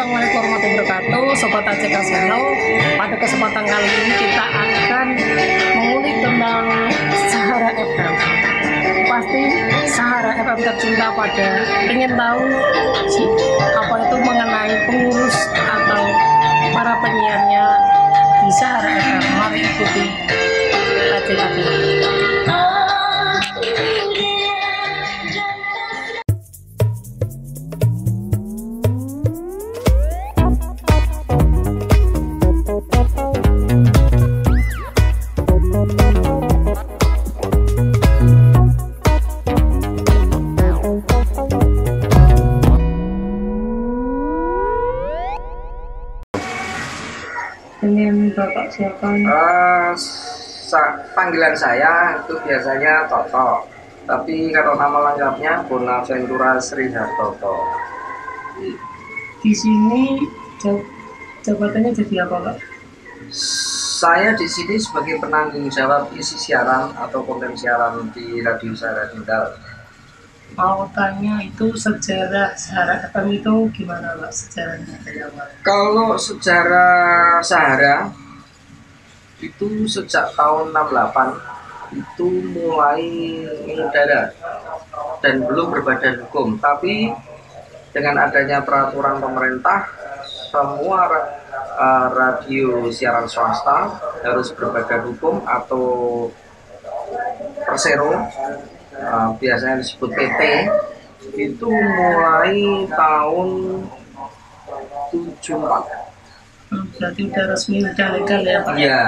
Assalamualaikum warahmatullahi wabarakatuh, Sobat ACK Channel. Pada kesempatan kali ini kita akan mengulik tentang Sahara FM. Pasti Sahara FM tercinta pada ingin tahu apa itu mengenai pengurus atau para penyiarnya di Sahara FM. Mari ikuti ACK Channel. Dengan Bapak siapa? Panggilan saya itu biasanya Toto, tapi kalau nama lengkapnya Bonaventura Sri Hartoto. Di sini jabatannya jadi apa, Pak? Saya di sini sebagai penanggung jawab isi siaran atau konten siaran di Radio Sahara Kendal. Mau tanya itu sejarah Sahara FM itu gimana, Pak? Sejarahnya kayak apa? Kalau sejarah Sahara itu sejak tahun 68 itu mulai mengudara dan belum berbadan hukum, tapi dengan adanya peraturan pemerintah semua radio siaran swasta harus berbadan hukum atau persero, biasanya disebut PT, itu mulai tahun 74. Berarti udah resmi, udah legal ya, Pak? Ya,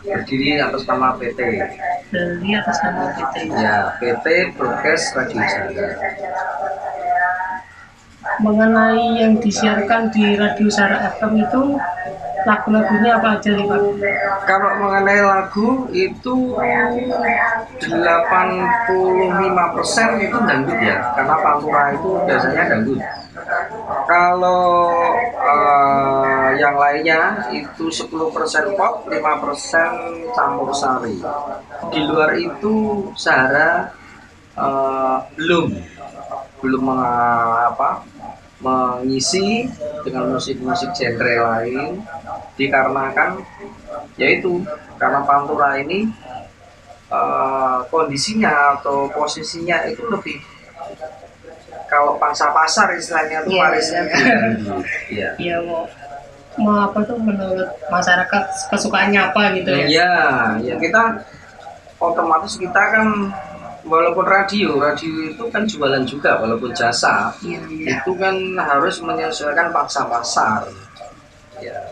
berdiri atas nama PT. Berdiri atas nama PT. Ya, PT Broadcast Radio Sahara. Mengenai yang disiarkan di Radio Sahara FM itu lagu-lagunya apa aja nih, Pak? Kalau mengenai lagu itu 85% itu dangdut ya, karena Pantura itu biasanya dangdut. Kalau yang lainnya itu 10% pop, 5% campur sari. Di luar itu Sahara belum mengisi dengan musik-musik genre lain, dikarenakan yaitu karena Pantura ini kondisinya atau posisinya itu lebih, kalau pangsa pasar istilahnya itu parisnya Iya, mau apa tuh menurut masyarakat kesukaannya apa gitu ya? Iya, ya kita otomatis kita kan walaupun radio itu kan jualan juga, walaupun jasa itu kan harus menyesuaikan pangsa pasar. Ya.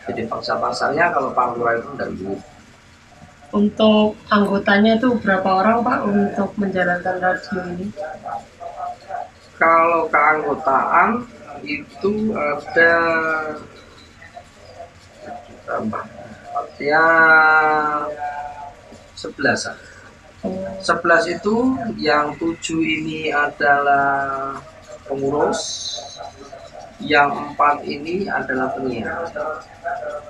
Jadi pangsa pasarnya kalau Pantura itu dangdut. Untuk anggotanya itu berapa orang, Pak, untuk menjalankan radio ini? Kalau keanggotaan itu ada ya 11. 11 itu yang 7 ini adalah pengurus, yang 4 ini adalah penyiar,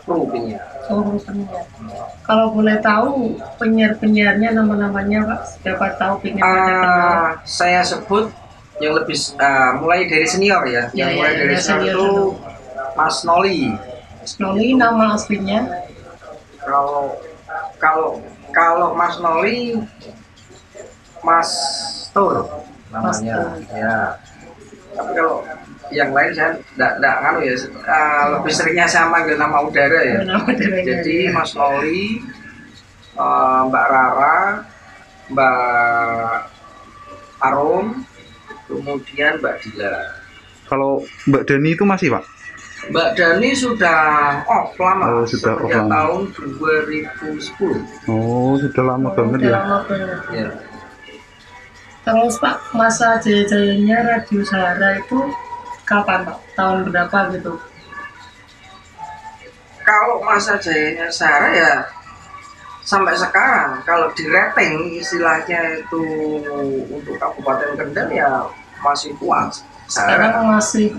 kru penyiar. Kalau boleh tahu penyiar-penyiarnya nama-namanya, Pak, siapa tahu pengen pada saya sebut yang lebih mulai dari senior ya, yang mulai dari senior itu Mas Noli. Mas Noli nama aslinya? Kalau Mas Noli, Mas Tur namanya. Ya. Tapi kalau yang lain saya enggak nganu ya, lebih seringnya saya manggil nama udara ya. Jadi Mas Noli, Mbak Rara, Mbak Arum, kemudian Mbak Dila. Kalau Mbak Dani itu masih, Pak? Mbak Dani sudah off lama. Oh, sudah off lama. Tahun 2010. Oh, sudah lama banget ya. Ya. Terus, Pak, masa jaya-jayanya Radio Sahara itu kapan, Pak? Tahun berapa gitu? Kalau masa jayanya Sahara ya sampai sekarang, kalau di rating istilahnya itu untuk Kabupaten Kendal ya masih puas. Sekarang masih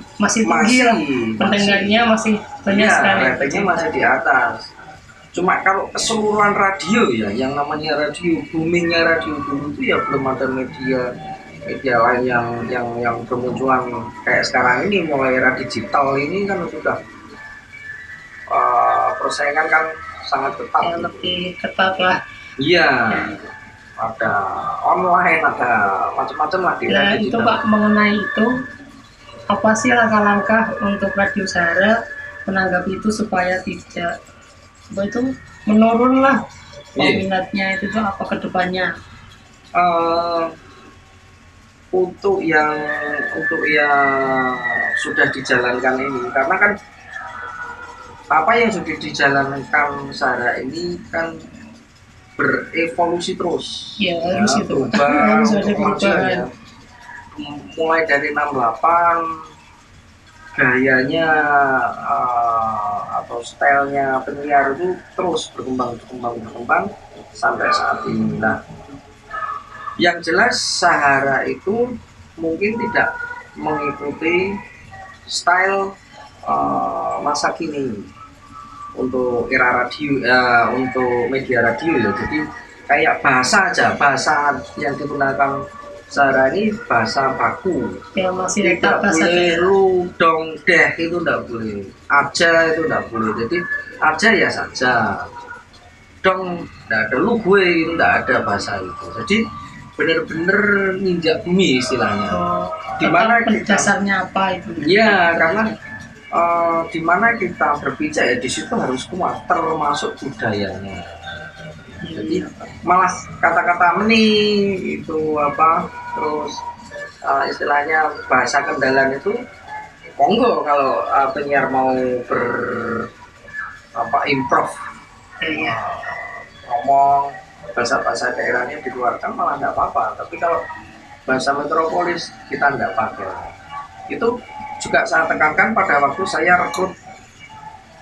tinggi lah, pendengarnya masih banyak sekali. Ratingnya masih di atas. Cuma kalau keseluruhan radio ya, yang namanya radio boomingnya radio dulu itu ya belum ada media media lain yang bermunculan kayak sekarang ini, mulai era digital ini kan sudah persaingan kan sangat ketat. Ya, lebih ketat lah. Iya, ada online, ada macam-macam lah di Ya era itu digital. Pak, mengenai itu apa sih langkah-langkah untuk Radio Sahara menanggapi itu supaya tidak itu menurun lah Iya. peminatnya itu tuh apa kedepannya? Eh, untuk yang sudah dijalankan ini, karena kan apa yang sudah dijalankan Sarah ini kan berevolusi terus, Ya harus itu berubah harus ada untuk kemajuan perubahan. ya. Mulai dari 68 gayanya atau stylenya penyiar itu terus berkembang sampai saat ini. Nah, yang jelas Sahara itu mungkin tidak mengikuti style masa kini untuk era radio, untuk media radio ya. Jadi kayak bahasa aja, bahasa yang digunakan Sahara ini bahasa baku. Ya masih Tidak tetap bahasa boleh daerah. lu dong deh, itu tidak boleh. Aja itu tidak boleh. Jadi aja ya saja. Dong tidak ada, lu gue itu tidak ada bahasa itu. Jadi benar-benar ninjak bumi istilahnya. Oh, Di mana tetap kita- dasarnya apa itu? Iya, karena di mana kita berbicara ya di situ harus kuat, termasuk budayanya. Jadi malah kata-kata meni itu apa, terus istilahnya bahasa kendalan itu monggo kalau penyiar mau improv, Iya. ngomong bahasa-bahasa daerahnya dikeluarkan malah nggak apa-apa. Tapi kalau bahasa metropolis kita nggak pakai. Itu juga saya tekankan pada waktu saya rekrut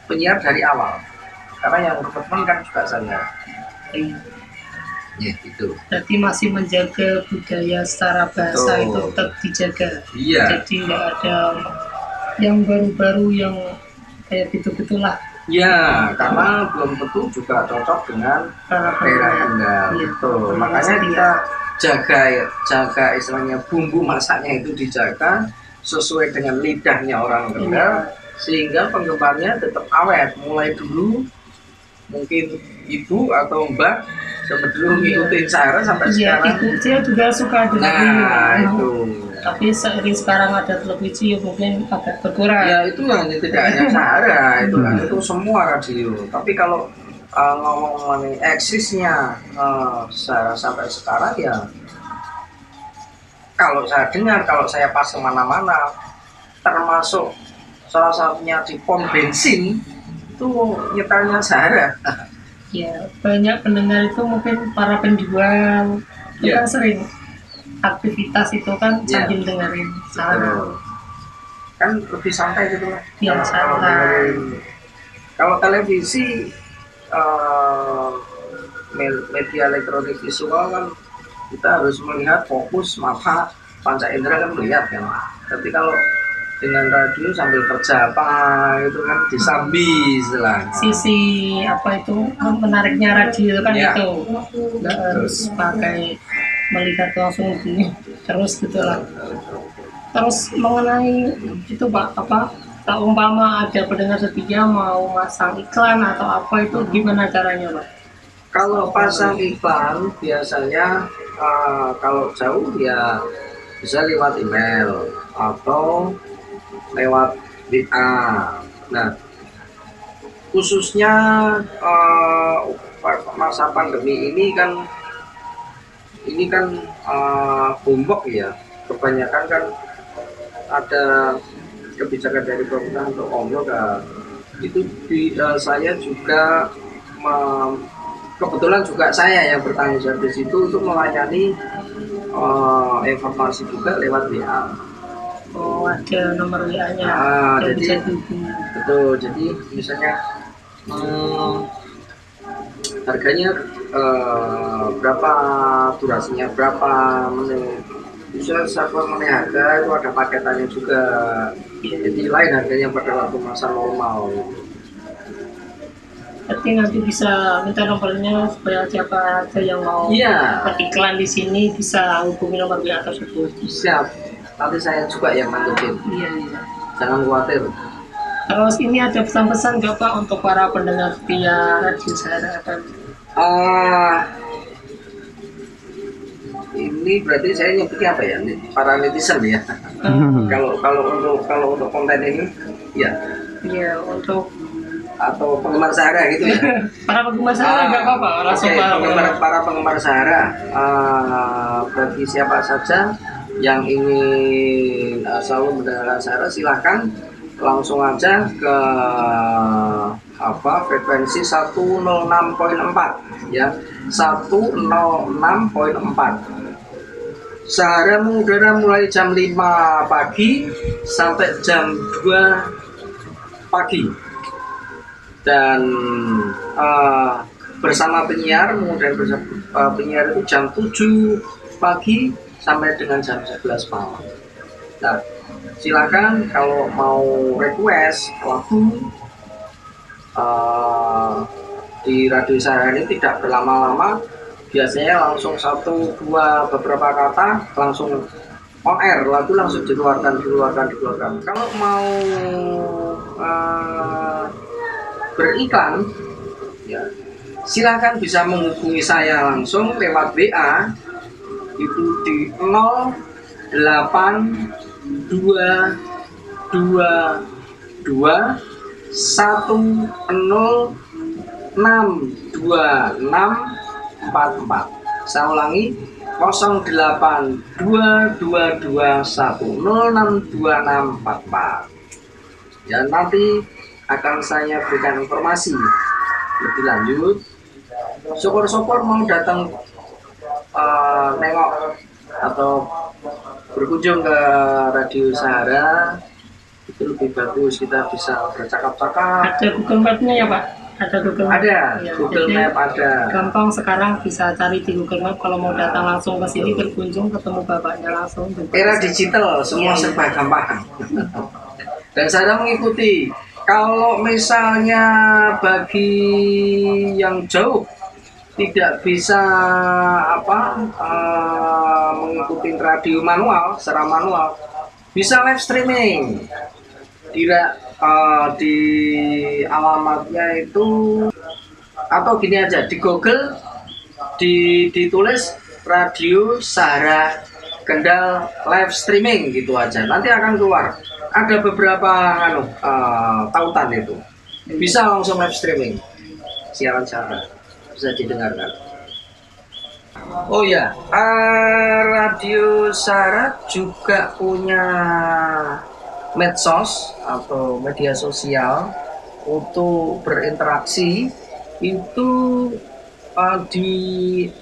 penyiar dari awal, karena yang rekrutmen kan juga saya. Iya. Ya gitu. Berarti masih menjaga budaya secara bahasa Betul. itu tetap dijaga. Iya. Jadi nggak ada yang baru-baru yang kayak gitu-gitulah. Ya, karena belum tentu juga cocok dengan Para daerah pendengar. Anda. Iya. Betul. Makanya kita jaga istilahnya bumbu masaknya itu dijaga sesuai dengan lidahnya orang Kendal, sehingga penggemarnya tetap awet. Mulai dulu mungkin ibu atau mbak sebelum ngikutin Sahara sampai Iya, sekarang. ibu saya juga suka dengerin. Nah, itu. Tapi seiring sekarang ada televisi ya mungkin agak berkurang. Ya itu hanya tidak hanya Sahara, itu semua radio. Tapi kalau ngomong mengenai eksisnya Sahara sampai sekarang ya, kalau saya dengar, kalau saya pas kemana-mana, termasuk salah satunya di pom bensin itu nyetelnya Sahara. Ya, banyak pendengar itu mungkin para penjual itu Iya. kan sering aktivitas itu kan Iya. sambil dengerin Sahara. Kan lebih santai gitu lah. Iya, Kalau santai. dengerin- kalau televisi media elektronik visual kan kita harus melihat fokus mata panca indera kan melihat kan. Tapi kalau dengan radio sambil kerja apa itu kan disambi istilahnya. Sisi apa itu menariknya radio kan Iya. itu nggak harus pakai melihat langsung gini terus gitulah. Terus mengenai itu Pak, apa tak umpama ada pendengar setia mau masang iklan atau apa itu gimana caranya Pak? Kalau pasang iklan biasanya kalau jauh ya bisa lewat email atau lewat WA. Nah, khususnya masa pandemi ini kan bombok ya. Kebanyakan kan ada kebijakan dari pemerintah untuk online kan. Itu saya juga kebetulan juga saya yang bertanggung jawab di situ untuk melayani informasi juga lewat WA. Oh ada nomor WA-nya Jadi bisa dihubungi. betul. Jadi misalnya harganya berapa, durasinya berapa menit. Bisa satu menit harga itu ada paketannya juga. Jadi lain harganya pada waktu masa normal. Berarti nanti bisa minta nomornya supaya siapa aja yang mau Iya, beriklan di sini bisa hubungi nomor WA tersebut. siap. Nanti saya juga yang mantupin. Iya, iya. Jangan khawatir. Terus ini ada pesan-pesan nggak Pak untuk para pendengar setia Radio Sahara FM? Ah, ini berarti saya nyebutnya apa ya? Para netizen ya. Kalau untuk konten ini, ya, Iya, untuk atau penggemar Sahara gitu ya. para penggemar Sahara nggak apa-apa, langsung Oke, para penggemar Sahara, bagi siapa saja yang ingin selalu mendengarkan Sahara, silahkan langsung aja ke frekuensi 106.4 ya, 106.4. Sahara mengudara mulai jam 5 pagi sampai jam 2 pagi. Dan bersama penyiar, kemudian penyiar itu jam 7 pagi sampai dengan jam 11 malam. Nah, silakan kalau mau request lagu di Radio Sahara ini tidak berlama-lama, biasanya langsung beberapa kata langsung on air, lagu langsung dikeluarkan. Kalau mau beriklan, ya silakan bisa menghubungi saya langsung lewat WA itu di 0822106644. Saya ulangi, 082221062644. Ya, nanti akan saya berikan informasi lebih lanjut. Syukur-syukur mau datang nengok atau berkunjung ke Radio Sahara, itu lebih bagus, kita bisa bercakap-cakap. Ada Google Map-nya ya Pak? Ada Google Map? Ada, Ya, Google jadi Map ada. gampang sekarang bisa cari di Google Map kalau mau datang langsung ke sini berkunjung ketemu bapaknya langsung. Era digital, semua serba gampang. Dan saya mengikuti. Kalau misalnya bagi yang jauh tidak bisa mengikuti radio manual secara manual, bisa live streaming. Di alamatnya itu, atau gini aja, di Google ditulis Radio Sahara Kendal live streaming gitu aja, nanti akan keluar. Ada beberapa tautan itu, bisa langsung live streaming siaran Sahara, bisa didengarkan. Oh ya, Radio Sahara juga punya medsos atau media sosial untuk berinteraksi itu di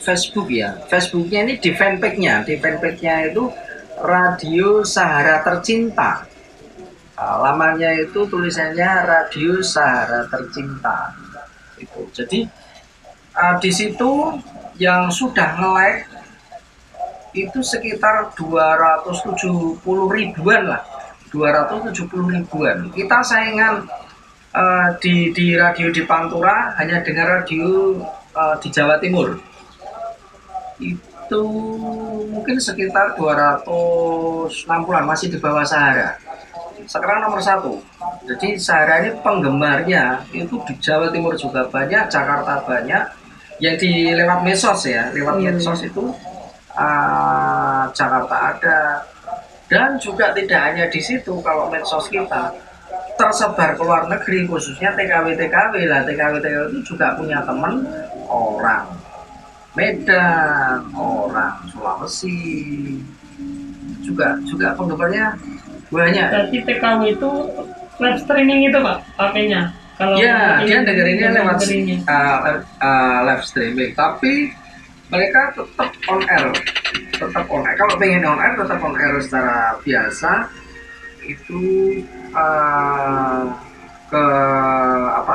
Facebook ya. Facebooknya ini di fanpage-nya itu Radio Sahara Tercinta. Lamanya itu tulisannya Radio Sahara Tercinta. Itu. Jadi di situ yang sudah nge-like itu sekitar 270 ribuan lah. 270 ribuan. Kita saingan di radio di Pantura hanya dengar radio di Jawa Timur. Itu mungkin sekitar 260-an, masih di bawah Sahara. Sekarang nomor 1. Jadi Sahara ini penggemarnya itu di Jawa Timur juga banyak, Jakarta banyak. Yang di lewat medsos ya, medsos itu Jakarta ada. Dan juga tidak hanya di situ, kalau medsos kita tersebar ke luar negeri, khususnya TKW lah. TKW itu juga punya teman orang Medan, orang Sulawesi, juga penggemarnya banyak. Berarti TKW itu live streaming itu Pak pakainya? Kalau ya, dia dengerinnya lewat live streaming, tapi mereka tetap on air. Kalau pengen on air, tetap on air secara biasa. Itu ke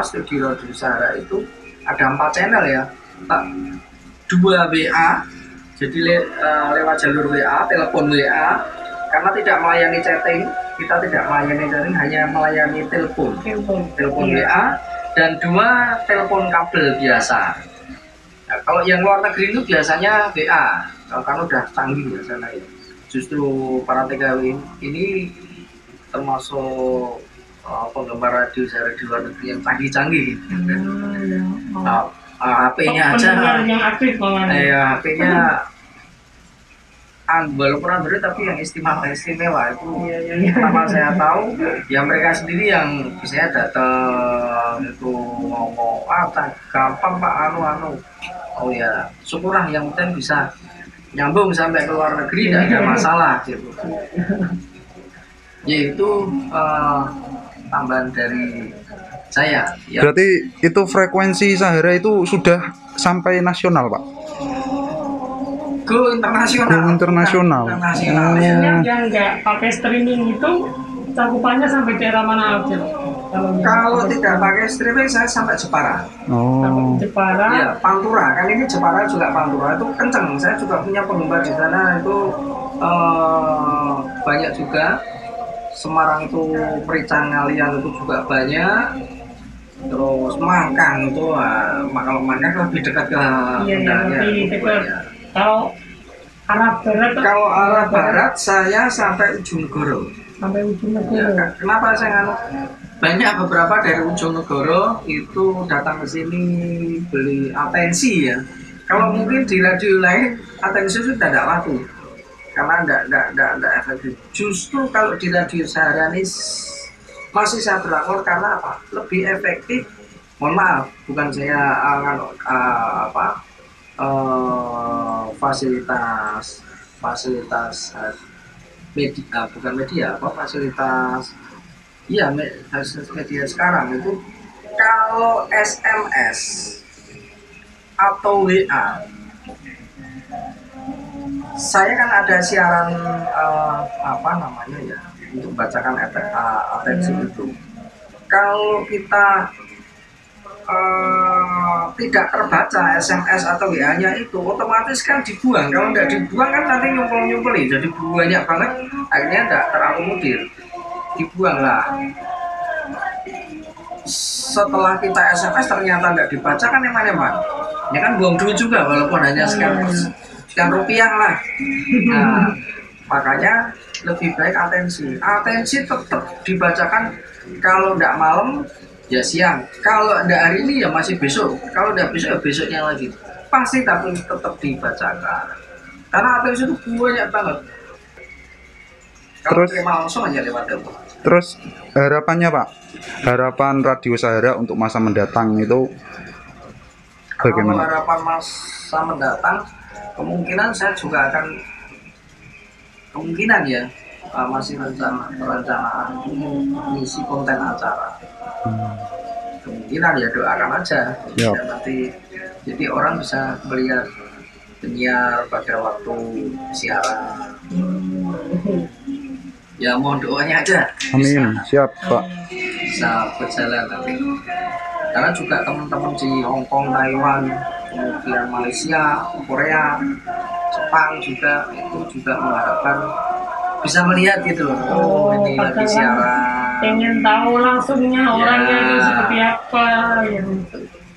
studio Radio Sahara itu ada 4 channel ya, 2 WA, jadi lewat jalur WA, telepon WA, karena tidak melayani chatting, kita tidak melayani chatting, hanya melayani telepon iya. WA, dan 2 telepon kabel biasa. Nah, kalau yang luar negeri itu biasanya WA, kalau udah canggih biasanya. Justru para TKW ini termasuk penggemar radio saya di luar negeri yang canggih-canggih. HP-nya aja, yang aktif HP-nya walaupun Android tapi yang istimewa itu. Pertama saya tahu ya mereka sendiri yang biasanya datang itu ngomong gampang Pak anu. Oh ya syukurlah yang penting bisa nyambung sampai ke luar negeri tidak ada masalah gitu. Yaitu tambahan dari saya ya. Berarti itu frekuensi Sahara itu sudah sampai nasional, Pak? Go internasional. Go internasional. Yang nggak pakai streaming itu cakupannya sampai daerah mana aja? Kalau tidak pakai streaming saya sampai Jepara. Oh. Jepara. Ya, Pantura. Kan ini Jepara juga Pantura itu kenceng. Saya juga punya penggemar di sana itu banyak juga. Semarang itu Pericang Ngalian itu juga banyak. Terus Mangkang itu kalau Mangkang lebih dekat ke Kendalnya. Kalau arah barat saya sampai Ujung Negoro. Ya, kenapa saya banyak beberapa dari Ujung Negoro itu datang ke sini beli atensi ya. Kalau mungkin di radio lain atensi sudah tidak laku karena tidak efektif. Justru kalau di radio Sahara ini masih saya berlakon karena apa? Lebih efektif. Mohon maaf, bukan saya fasilitas media, bukan media, fasilitas media sekarang itu kalau SMS atau WA saya kan ada siaran untuk bacakan atensi itu. Kalau kita tidak terbaca SMS atau WA-nya itu otomatis kan dibuang. Kalau tidak dibuang kan nanti nyumpel-nyumpeli jadi banyak banget, akhirnya tidak terakomodir, dibuang lah. Setelah kita SMS ternyata tidak dibaca kan eman-eman, ya kan buang duit juga walaupun hanya sekian rupiah lah. Nah, makanya lebih baik atensi tetap dibacakan. Kalau tidak malam ya siang, kalau tidak hari ini ya masih besok, kalau tidak besok ya besoknya lagi pasti, tapi tetap dibacakan karena atensi itu banyak banget. Kalau terima langsung aja lewat telepon. Terus harapannya Pak, harapan Radio Sahara untuk masa mendatang itu bagaimana? Kalau harapan masa mendatang kemungkinan saya juga akan masih perencanaan mengisi konten acara. Kemungkinan ya doakan aja ya. Nanti jadi orang bisa melihat penyiar pada waktu siaran. Ya mohon doanya aja. Amin. Siap Pak. Bisa berjalan nanti. Karena juga teman-teman di Hong Kong, Taiwan, kemudian Malaysia, Korea, Jepang juga itu juga mengharapkan bisa melihat gitu loh. Oh, ini lagi siaran. Pengen tahu langsungnya orangnya itu seperti apa, yang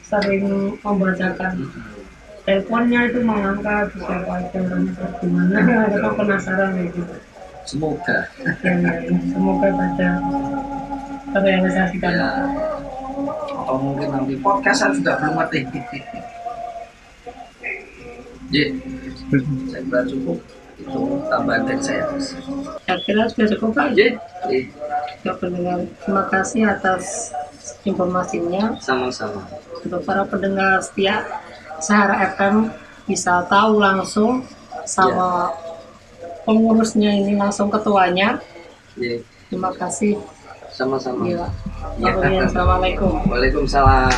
sering membacakan teleponnya itu mengangkat siapa aja orangnya gimana, atau penasaran gitu. Semoga. Semoga baca terrealisasikan. Ya. Atau mungkin nanti podcastan juga belum ngerti. Saya kira cukup. Itu tambahan dari saya. Saya kira sudah cukup Pak. Ya, pendengar, terima kasih atas informasinya. Sama-sama. Untuk para pendengar setia Sahara FM bisa tahu langsung sama pengurusnya ini, langsung ketuanya. Terima kasih. Sama-sama. Assalamualaikum. Waalaikumsalam.